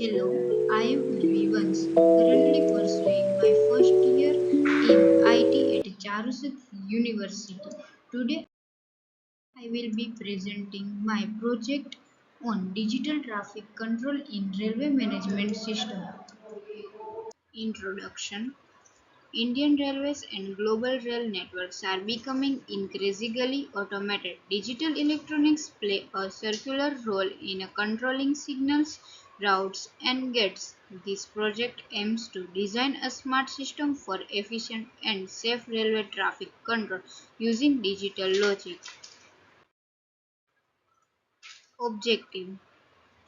Hello, I am Urvi Vansh, currently pursuing my first year in IT at Charusat University. Today I will be presenting my project on digital traffic control in railway management system. Introduction. Indian railways and global rail networks are becoming increasingly automated. Digital electronics play a circular role in controlling signals, routes, and gates. This project aims to design a smart system for efficient and safe railway traffic control using digital logic. Objective.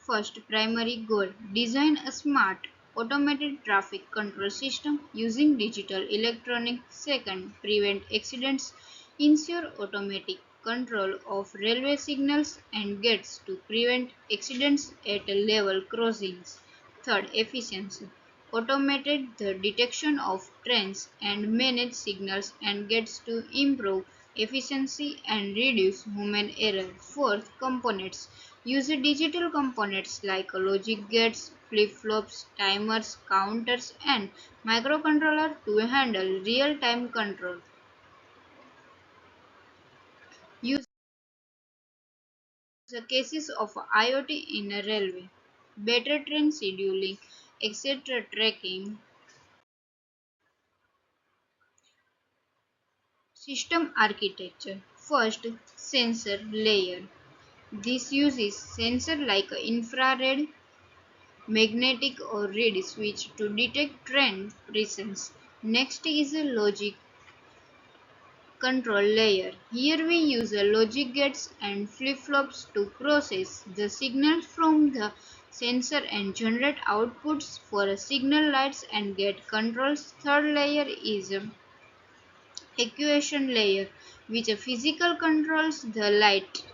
First primary goal: design a smart, automated traffic control system using digital electronics. Second, prevent accidents, ensure automatic control of railway signals and gates to prevent accidents at level crossings. Third, efficiency. Automated the detection of trains and manage signals and gates to improve efficiency and reduce human error. Fourth, components. Use digital components like logic gates, flip-flops, timers, counters, and microcontroller to handle real-time control. Use the cases of IoT in a railway, better train scheduling, etc. tracking. System architecture. First, sensor layer. This uses sensor like infrared, magnetic or reed switch to detect train presence. Next is a logic control layer. Here we use a logic gates and flip-flops to process the signal from the sensor and generate outputs for a signal lights and gate controls. Third layer is a actuation layer, which physical controls the light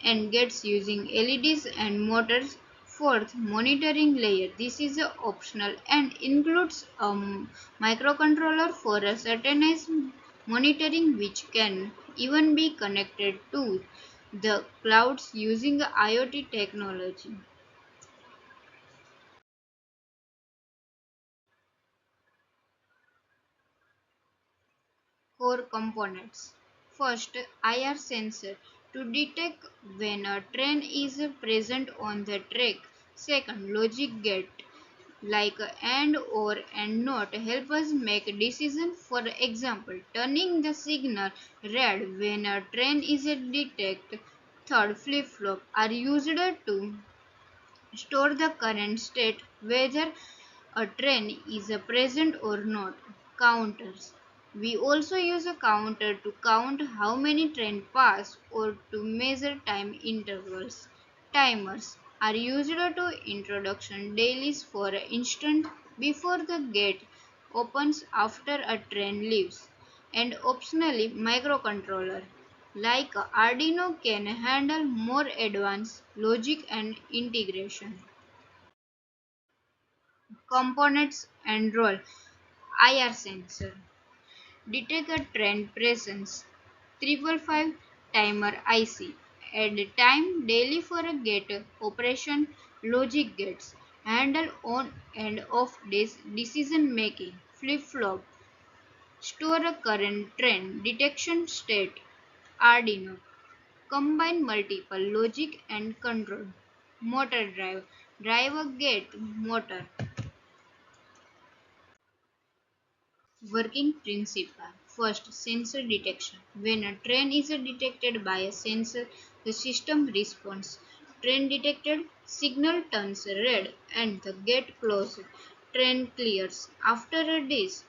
and gets using LEDs and motors. Fourth, monitoring layer. This is optional and includes a microcontroller for a certainized monitoring, which can even be connected to the clouds using IoT technology. Core components. First, IR sensor to detect when a train is present on the track. Second, logic gate like and or and not help us make decision. For example, turning the signal red when a train is detected. Third, flip-flop are used to store the current state whether a train is present or not. Counters. We also use a counter to count how many trains pass or to measure time intervals. Timers are used to introduction dailies for instant before the gate opens after a train leaves. And optionally microcontroller like Arduino can handle more advanced logic and integration. Components and role. IR sensor. Detect a train presence. 555 timer IC. Add time daily for a gate operation. Logic gates. Handle on and off decision making. Flip flop. Store a current train detection state. Arduino. Combine multiple logic and control. Motor drive. Drive a gate motor. Working principle. First, sensor detection. When a train is detected by a sensor, the system responds. Train detected, signal turns red and the gate closes. Train clears. After this,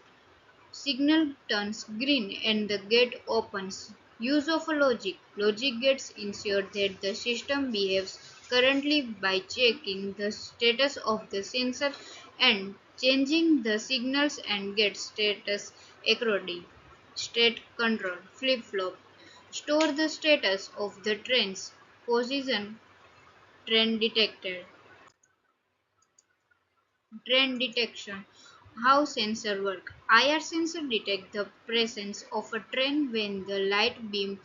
signal turns green and the gate opens. Use of logic. Logic gates ensure that the system behaves correctly by checking the status of the sensor and changing the signals and gate status accordingly. State control. Flip-flop. Store the status of the train's position. Train detected. Train detection. How sensor work. IR sensor detect the presence of a train when the light beam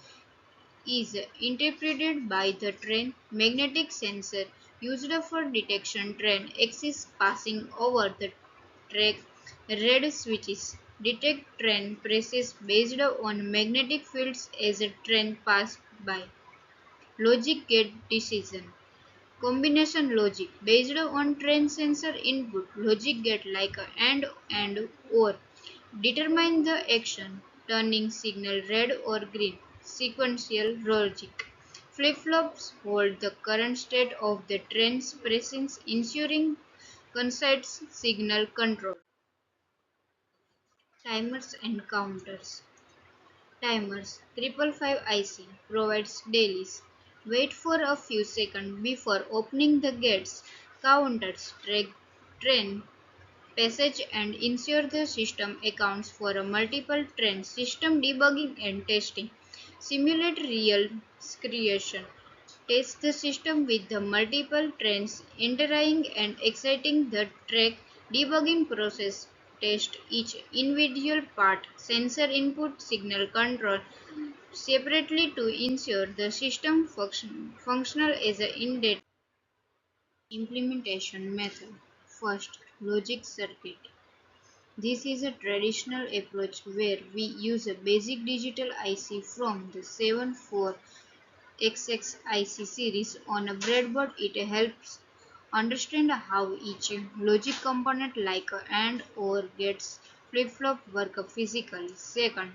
is interpreted by the train. Magnetic sensor used for detection train axis passing over the track. Red switches detect train presses based on magnetic fields as a train passes by. Logic gate decision. Combination logic based on train sensor input. Logic gate like a and or determine the action, turning signal red or green. Sequential logic. Flip-flops hold the current state of the train's presence, ensuring concise signal control. Timers and counters. Timers 555 IC provides dailies. Wait for a few seconds before opening the gates. Counters track train passage and ensure the system accounts for a multiple train system debugging and testing. Simulate real creation. Test the system with the multiple trains entering and exiting the track debugging process. Test each individual part, sensor input, signal control separately to ensure the system functional as a in-depth implementation method. First, logic circuit. This is a traditional approach where we use a basic digital IC from the 74XX series on a breadboard. It helps understand how each logic component like a AND or gets flip-flop work physically. Second,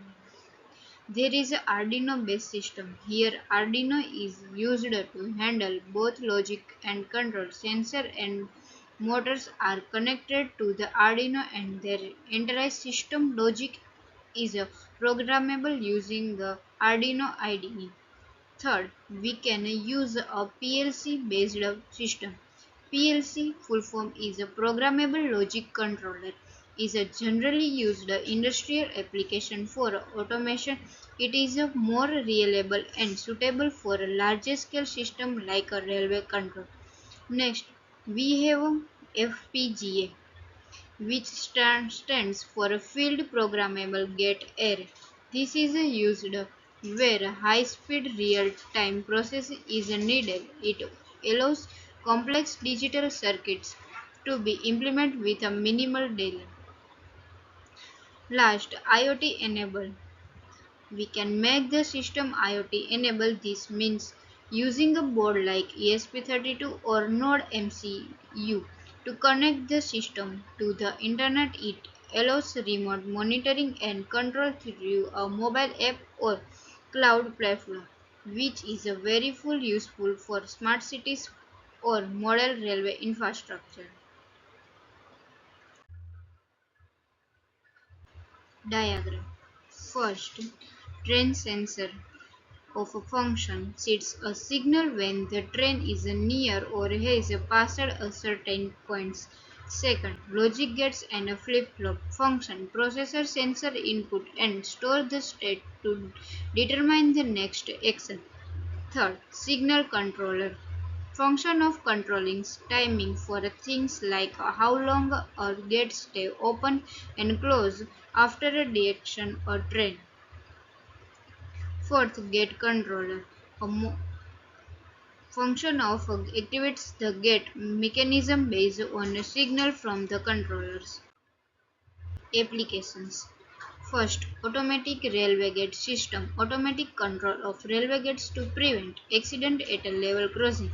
there is an Arduino based system. Here Arduino is used to handle both logic and control. Sensor and motors are connected to the Arduino and their entire system logic is programmable using the Arduino IDE. Third, we can use a PLC-based system. PLC, full form is a programmable logic controller, is a generally used industrial application for automation. It is a more reliable and suitable for a larger scale system like a railway control. Next, we have FPGA, which stands for a Field Programmable Gate Array. This is used where high-speed real-time processing is needed. It allows complex digital circuits to be implemented with a minimal delay. Last, IoT enabled. We can make the system IoT enabled. This means using a board like ESP32 or Node MCU to connect the system to the internet. It allows remote monitoring and control through a mobile app or cloud platform, which is a very full useful for smart cities or model railway infrastructure. Diagram. First, train sensor of a function sends a signal when the train is near or has passed a certain points. Second, logic gates and a flip-flop function processor sensor input and store the state to determine the next action. Third, signal controller function of controlling timing for things like how long a gate stay open and close after a detection or train. Fourth, gate controller a function of activates the gate mechanism based on a signal from the controllers. Applications. First, automatic railway gate system. Automatic control of railway gates to prevent accident at a level crossing.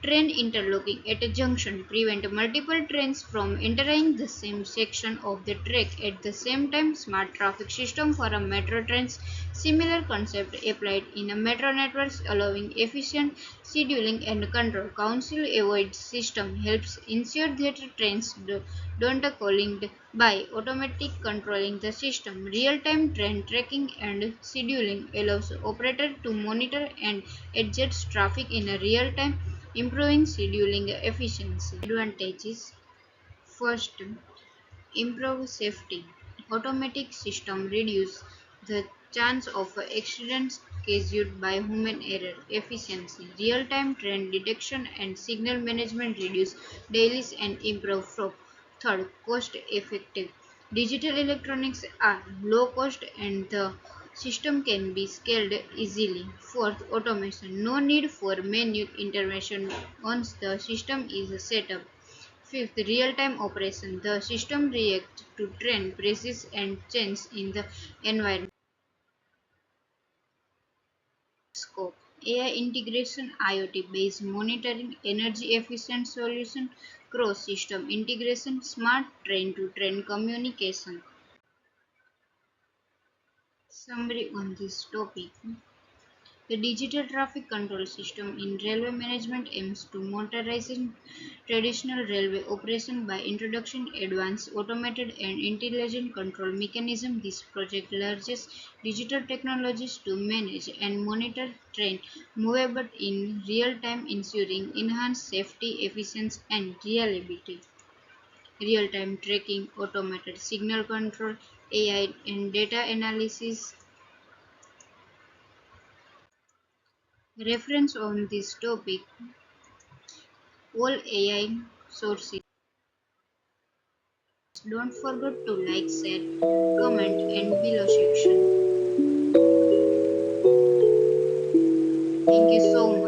Train interlocking at a junction prevent multiple trains from entering the same section of the track at the same time. Smart traffic system for a metro trains. Similar concept applied in a metro networks allowing efficient scheduling and control. Council avoid system helps ensure that trains don't collide by automatic controlling the system. Real-time train tracking and scheduling allows operator to monitor and adjust traffic in a real time, improving scheduling efficiency. Advantages. First, improve safety. Automatic system reduce the chance of accidents caused by human error. Efficiency. Real-time train detection and signal management reduce delays and improve flow. Third, cost effective. Digital electronics are low cost and the System can be scaled easily. Fourth, automation. No need for manual intervention once the system is set up. Fifth, real-time operation. The system reacts to trend, pressures, and change in the environment. Scope. AI integration, IoT-based monitoring, energy-efficient solution, cross-system integration, smart train-to-train communication. Summary on this topic. The digital traffic control system in railway management aims to modernize traditional railway operation by introducing advanced automated and intelligent control mechanism. This project leverages digital technologies to manage and monitor train movement in real time, ensuring enhanced safety, efficiency, and reliability. Real time tracking, automated signal control, AI and data analysis. Reference on this topic. All AI sources. Don't forget to like, share, comment and below section. Thank you so much.